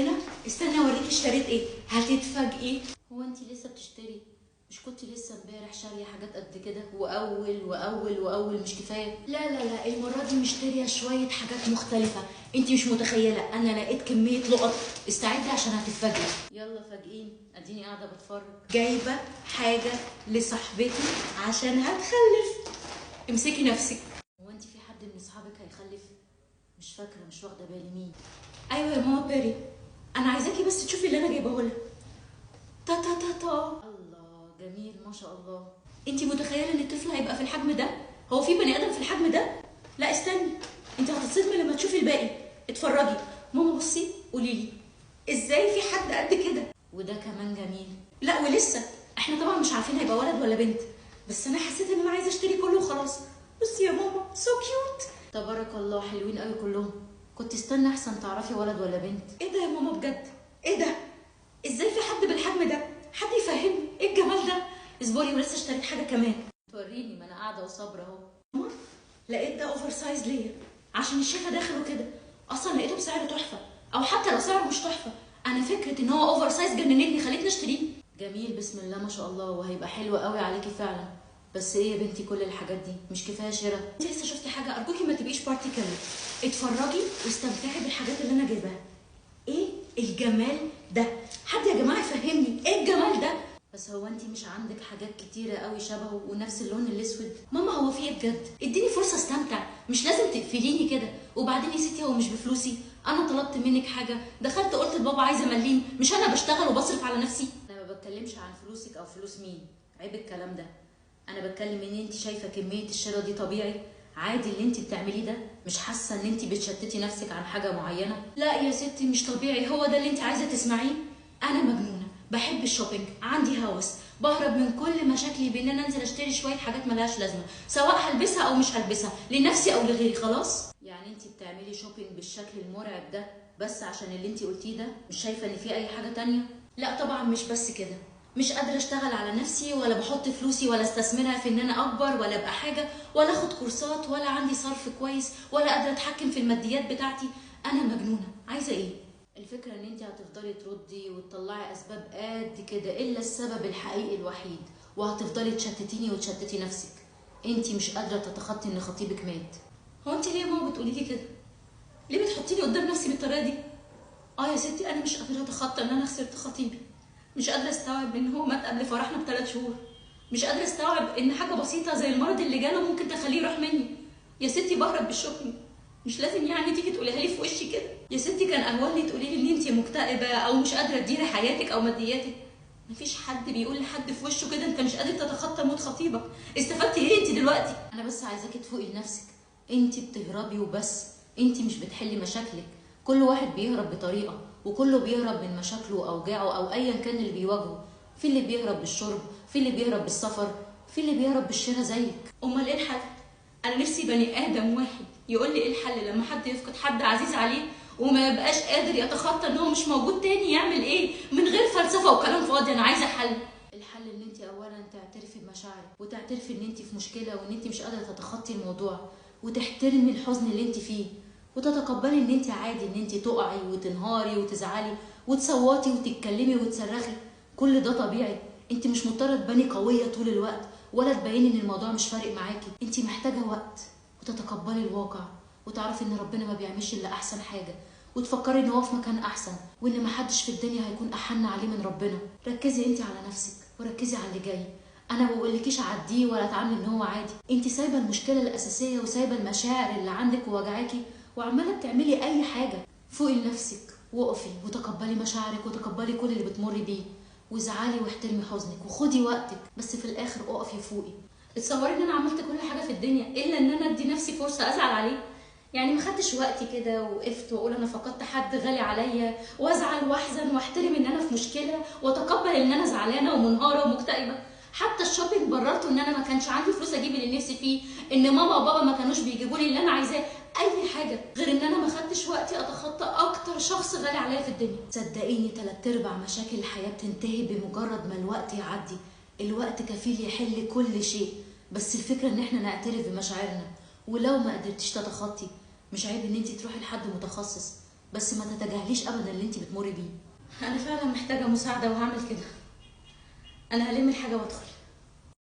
هنا؟ استنى اوريكي اشتريت ايه، هتتفاجئي. هو انت لسه بتشتري؟ مش كنت لسه امبارح شاريه حاجات قد كده واول مش كفايه؟ لا المره دي مشتريه شويه حاجات مختلفه. انت مش متخيله، انا لقيت كميه لقط. استعدي عشان هتتفاجئي. يلا فاجئيني، اديني قاعده بتفرج. جايبه حاجه لصاحبتي عشان هتخلف. امسكي نفسك. هو انت في حد من اصحابك هيخلف؟ مش فاكره، مش واخده بالي مين. ايوه يا ماما بيري، انا عايزاكي بس تشوفي اللي انا جايباه لها. تا تا تا تا. الله، جميل ما شاء الله. انت متخيله ان الطفل هيبقى في الحجم ده؟ هو في بني ادم في الحجم ده؟ لا استني، انت هتتصدمي لما تشوفي الباقي. اتفرجي. ماما بصي قولي لي، ازاي في حد قد كده؟ وده كمان جميل. لا ولسه، احنا طبعا مش عارفين هيبقى ولد ولا بنت، بس انا حسيت ان انا عايزه اشتري كله وخلاص. بصي يا ماما، سو كيوت. تبارك الله، حلوين قوي كلهم. كنت استنى احسن تعرفي ولد ولا بنت. ايه ده يا ماما بجد؟ ايه ده؟ ازاي في حد بالحجم ده؟ حد يفهمني ايه الجمال ده؟ اصبري، ولسه اشتريت حاجه كمان. توريني، ما انا قاعده وصابره اهو. ماما، لقيت ده اوفر سايز ليا عشان الشيخه داخل وكده. اصلا لقيته بسعر تحفه، او حتى لو سعره مش تحفه، انا فكره ان هو اوفر سايز جننتني خلتني اشتريه. جميل، ببسم الله ما شاء الله، وهيبقى حلو قوي عليكي فعلا. بس ايه يا بنتي كل الحاجات دي؟ مش كفايه شراء؟ انت لسه شفتي حاجه؟ ارجوكي ما تبقيش بارتي كمان. اتفرجي واستمتعي بالحاجات اللي انا جايباها. ايه الجمال ده؟ حد يا جماعه يفهمني ايه الجمال ده؟ بس هو انت مش عندك حاجات كتيره قوي شبهه ونفس اللون الاسود؟ ماما هو في ايه بجد؟ اديني فرصه استمتع، مش لازم تقفليني كده. وبعدين يا ستي، هو مش بفلوسي. انا طلبت منك حاجه، دخلت قلت لبابا عايزه مليم، مش انا بشتغل وبصرف على نفسي؟ انا ما بتكلمش عن فلوسك او فلوس مين، عيب الكلام ده. انا بتكلم ان انت شايفه كميه الشراء دي طبيعي؟ عادي اللي انت بتعمليه ده؟ مش حاسه ان انت بتشتتي نفسك عن حاجه معينه؟ لا يا ستي مش طبيعي، هو ده اللي انت عايزه تسمعيه؟ انا مجنونه، بحب الشوبينج، عندي هوس، بهرب من كل مشاكلي بان انا انزل اشتري شويه حاجات ملهاش لازمه، سواء هلبسها او مش هلبسها، لنفسي او لغيري. خلاص؟ يعني انت بتعملي شوبينج بالشكل المرعب ده بس عشان اللي انت قلتيه ده؟ مش شايفه ان في اي حاجه تانية؟ لا طبعا مش بس كده، مش قادره اشتغل على نفسي، ولا بحط فلوسي ولا استثمرها في ان انا اكبر ولا ابقى حاجه، ولا اخد كورسات، ولا عندي صرف كويس، ولا قادره اتحكم في الماديات بتاعتي. انا مجنونه، عايزه ايه؟ الفكره ان انت هتفضلي تردي وتطلعي اسباب قد كده الا السبب الحقيقي الوحيد، وهتفضلي تشتتيني وتشتتي نفسك. انت مش قادره تتخطي ان خطيبك مات. هو انت ليه يا ماما بتقولي لي كده؟ ليه بتحطيني قدام نفسي بالطريقه دي؟ يا ستي، انا مش قادره اتخطى ان انا خسرت خطيبي. مش قادره استوعب ان هو مات قبل فرحنا ب3 شهور. مش قادره استوعب ان حاجه بسيطه زي المرض اللي جاله ممكن تخليه يروح مني. يا ستي بهرب بالشوبينج، مش لازم يعني تيجي تقوليها لي في وشي كده. يا ستي كان اهون لي تقولي لي ان انت مكتئبه او مش قادره تديري حياتك او مادياتك. مفيش حد بيقول لحد في وشه كده انت مش قادر تتخطى موت خطيبك. استفدتي ايه انت دلوقتي؟ انا بس عايزاكي تفوقي لنفسك. انت بتهربي وبس، انت مش بتحلي مشاكلك. كل واحد بيهرب بطريقه، وكله بيهرب من مشاكله واوجاعه او ايا كان اللي بيواجهه. في اللي بيهرب بالشرب، في اللي بيهرب بالسفر، في اللي بيهرب بالشراء زيك. امال ايه الحل؟ انا نفسي بني ادم واحد يقول لي ايه الحل لما حد يفقد حد عزيز عليه وما يبقاش قادر يتخطى ان هو مش موجود تاني. يعمل ايه؟ من غير فلسفه وكلام فاضي. انا عايزه حل. الحل ان انت اولا تعترفي بمشاعرك، وتعترفي ان انت في مشكله وان انت مش قادره تتخطي الموضوع، وتحترمي الحزن اللي انت فيه، وتتقبلي ان انت عادي ان انت تقعي وتنهاري وتزعلي وتصوتي وتتكلمي وتصرخي. كل ده طبيعي. انت مش مضطره تباني قويه طول الوقت، ولا تبيني ان الموضوع مش فارق معاكي. انت محتاجه وقت وتتقبلي الواقع، وتعرفي ان ربنا ما بيعملش الا احسن حاجه، وتفكري ان هو في مكان احسن، وان محدش في الدنيا هيكون احن عليه من ربنا. ركزي انت على نفسك وركزي على اللي جاي. انا ما بقولكيش عديه ولا تعاملي ان هو عادي. انت سايبه المشكله الاساسيه وسايبه المشاعر اللي عندك ووجعاكي وعماله بتعملي اي حاجه. فوقي لنفسك، وقفي وتقبلي مشاعرك وتقبلي كل اللي بتمري بيه، وازعلي واحترمي حزنك وخدي وقتك، بس في الاخر اقفي فوقي. اتصوري ان انا عملت كل حاجه في الدنيا الا ان انا ادي نفسي فرصه ازعل عليه؟ يعني ما خدتش وقتي كده وقفت واقول انا فقدت حد غالي عليا، وازعل واحزن واحترم ان انا في مشكله، واتقبل ان انا زعلانه ومنهاره ومكتئبه؟ حتى الشوبينج بررته ان انا ما كانش عندي فلوس اجيب اللي نفسي فيه، ان ماما وبابا ما كانوش بيجيبوا لي اللي انا عايزاه، اي حاجه غير ان انا ما خدتش وقتي اتخطى اكتر شخص غالي عليا في الدنيا. صدقيني 3/4 مشاكل الحياه بتنتهي بمجرد ما الوقت يعدي. الوقت كفيل يحل كل شيء، بس الفكره ان احنا نعترف بمشاعرنا. ولو ما قدرتيش تتخطي، مش عيب ان انت تروحي لحد متخصص، بس ما تتجاهليش ابدا اللي انت بتمري بيه. انا فعلا محتاجه مساعده وهعمل كده. انا هلم الحاجه وادخل.